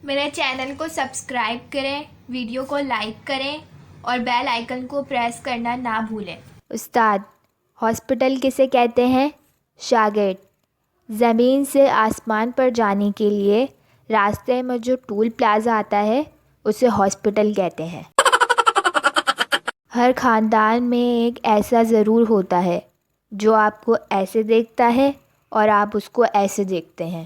میرے چینل کو سبسکرائب کریں، ویڈیو کو لائک کریں اور بیل آئیکن کو پریس کرنا نہ بھولیں۔ استاد، ہاسپٹل کسے کہتے ہیں؟ شاگرد، زمین سے آسمان پر جانے کے لیے راستے میں جو ٹول پلازا آتا ہے اسے ہاسپٹل کہتے ہیں۔ ہر خاندان میں ایک ایسا ضرور ہوتا ہے جو آپ کو ایسے دیکھتا ہے اور آپ اس کو ایسے دیکھتے ہیں۔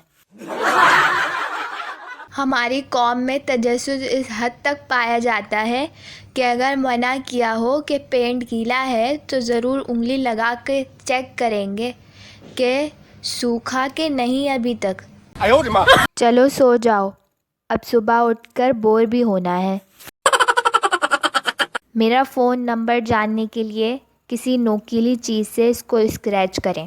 ہماری قوم میں تجسس اس حد تک پایا جاتا ہے کہ اگر منع کیا ہو کہ پینٹ گیلا ہے تو ضرور انگلی لگا کے چیک کریں گے کہ سوکھا کہ نہیں ابھی تک۔ چلو سو جاؤ، اب صبح اٹھ کر بور بھی ہونا ہے۔ میرا فون نمبر جاننے کے لیے کسی نوکیلی چیز سے اس کو اسکریچ کریں۔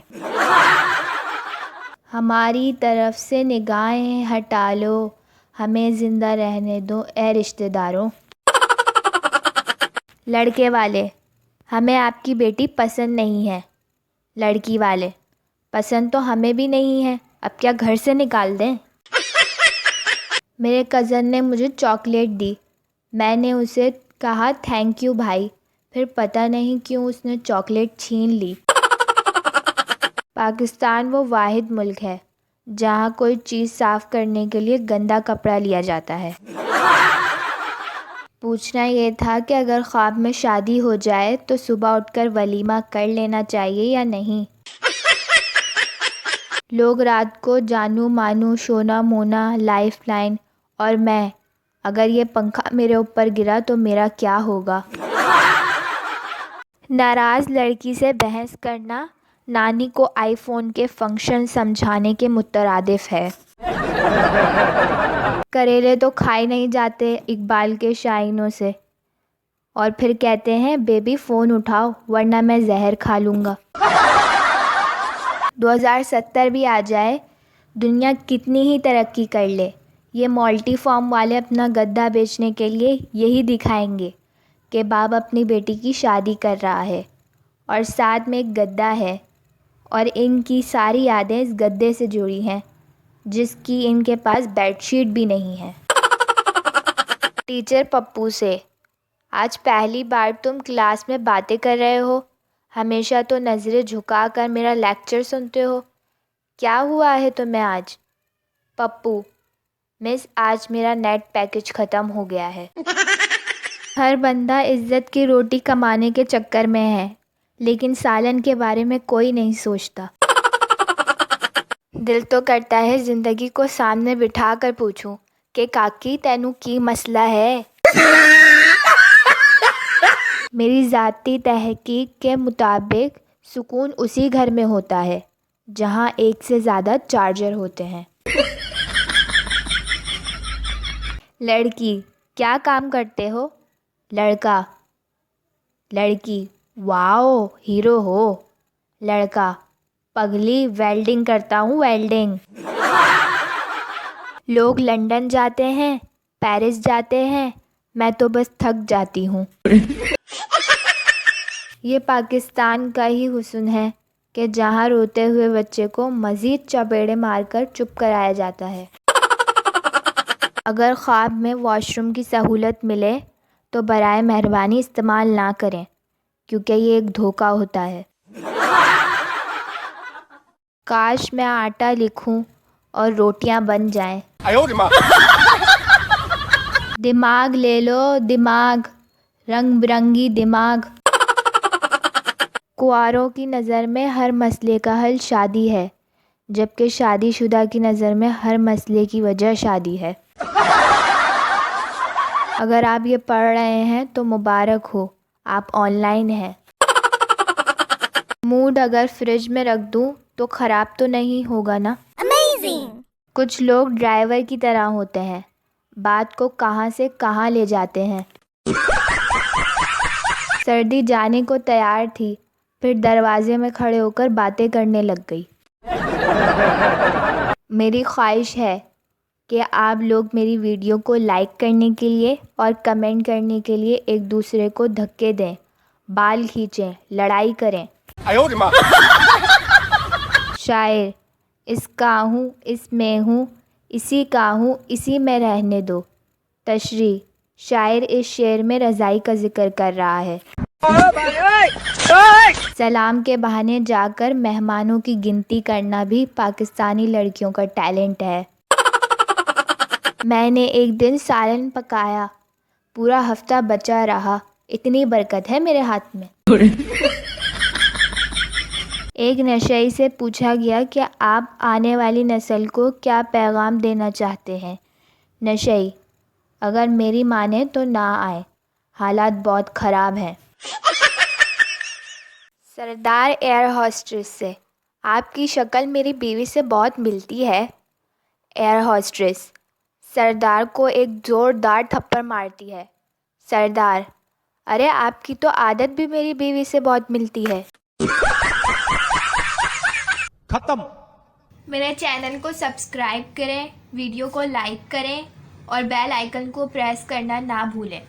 ہماری طرف سے نگاہیں ہٹا لو، ہمیں زندہ رہنے دو اے رشتہ داروں۔ لڑکے والے، ہمیں آپ کی بیٹی پسند نہیں ہے۔ لڑکی والے، پسند تو ہمیں بھی نہیں ہے، اب کیا گھر سے نکال دیں؟ میرے کزن نے مجھے چاکلیٹ دی، میں نے اسے کہا تھینک یو بھائی، پھر پتہ نہیں کیوں اس نے چاکلیٹ چھین لی۔ پاکستان وہ واحد ملک ہے جہاں کوئی چیز صاف کرنے کے لیے گندا کپڑا لیا جاتا ہے۔ پوچھنا یہ تھا کہ اگر خواب میں شادی ہو جائے تو صبح اٹھ کر ولیمہ کر لینا چاہیے یا نہیں؟ لوگ رات کو جانو مانو، شونا مونا، لائف لائن، اور میں، اگر یہ پنکھا میرے اوپر گرا تو میرا کیا ہوگا؟ ناراض لڑکی سے بحث کرنا نانی کو آئی فون کے فنکشن سمجھانے کے مترادف ہے۔ کریلے تو کھائے نہیں جاتے اقبال کے شائنوں سے، اور پھر کہتے ہیں بیبی فون اٹھاؤ ورنہ میں زہر کھا لوں گا۔ 2070 بھی آ جائے، دنیا کتنی ہی ترقی کر لے، یہ مولٹی فارم والے اپنا گدا بیچنے کے لیے یہی دکھائیں گے کہ باپ اپنی بیٹی کی شادی کر رہا ہے اور ساتھ میں ایک گدا ہے، اور ان کی ساری یادیں اس گدے سے جڑی ہیں جس کی ان کے پاس بیڈ شیٹ بھی نہیں ہے۔ ٹیچر پپو سے، آج پہلی بار تم کلاس میں باتیں کر رہے ہو، ہمیشہ تو نظریں جھکا کر میرا لیکچر سنتے ہو، کیا ہوا ہے تمہیں آج؟ پپو، مس آج میرا نیٹ پیکج ختم ہو گیا ہے۔ ہر بندہ عزت کی روٹی کمانے کے چکر میں ہے، لیکن سالن کے بارے میں کوئی نہیں سوچتا۔ دل تو کرتا ہے زندگی کو سامنے بٹھا کر پوچھوں کہ کاکی تینوں کی مسئلہ ہے؟ میری ذاتی تحقیق کے مطابق سکون اسی گھر میں ہوتا ہے جہاں ایک سے زیادہ چارجر ہوتے ہیں۔ لڑکی، کیا کام کرتے ہو؟ لڑکا، لڑکی، واؤ ہیرو ہو۔ لڑکا، پگلی ویلڈنگ کرتا ہوں ویلڈنگ۔ لوگ لندن جاتے ہیں، پیرس جاتے ہیں، میں تو بس تھک جاتی ہوں۔ یہ پاکستان کا ہی حسن ہے کہ جہاں روتے ہوئے بچے کو مزید چپیڑے مار کر چپ کرایا جاتا ہے۔ اگر خواب میں واش روم کی سہولت ملے تو برائے مہربانی استعمال نہ کریں، کیونکہ یہ ایک دھوکہ ہوتا ہے۔ کاش میں آٹا لکھوں اور روٹیاں بن جائیں۔ دماغ لے لو دماغ، رنگ برنگی دماغ۔ کنواروں کی نظر میں ہر مسئلے کا حل شادی ہے، جبکہ شادی شدہ کی نظر میں ہر مسئلے کی وجہ شادی ہے۔ اگر آپ یہ پڑھ رہے ہیں تو مبارک ہو، آپ آن لائن ہیں۔ موڈ اگر فریج میں رکھ دوں تو خراب تو نہیں ہوگا نا؟ کچھ لوگ ڈرائیور کی طرح ہوتے ہیں، بات کو کہاں سے کہاں لے جاتے ہیں۔ سردی جانے کو تیار تھی، پھر دروازے میں کھڑے ہو کر باتیں کرنے لگ گئی۔ میری خواہش ہے کہ آپ لوگ میری ویڈیو کو لائک کرنے کے لیے اور کمنٹ کرنے کے لیے ایک دوسرے کو دھکے دیں، بال کھینچیں، لڑائی کریں۔ شاعر، اس کا ہوں اس میں ہوں، اسی کا ہوں اسی میں رہنے دو. تشریح: شاعر اس شعر میں رضائی کا ذکر کر رہا ہے. سلام کے بہانے جا کر مہمانوں کی گنتی کرنا بھی پاکستانی لڑکیوں کا ٹیلنٹ ہے. میں نے ایک دن سالن پکایا، پورا ہفتہ بچا رہا، اتنی برکت ہے میرے ہاتھ میں. ایک نشئی سے پوچھا گیا کہ آپ آنے والی نسل کو کیا پیغام دینا چاہتے ہیں. نشئی: اگر میری مانے تو نہ آئے، حالات بہت خراب ہیں. سردار ایئر ہوسٹس سے: آپ کی شکل میری بیوی سے بہت ملتی ہے. ایئر ہوسٹس سردار کو ایک زوردار تھپڑ مارتی ہے. سردار: ارے آپ کی تو عادت بھی میری بیوی سے بہت ملتی ہے. ختم. میرے چینل کو سبسکرائب کریں، ویڈیو کو لائک کریں اور بیل آئیکن کو پریس کرنا نہ بھولیں.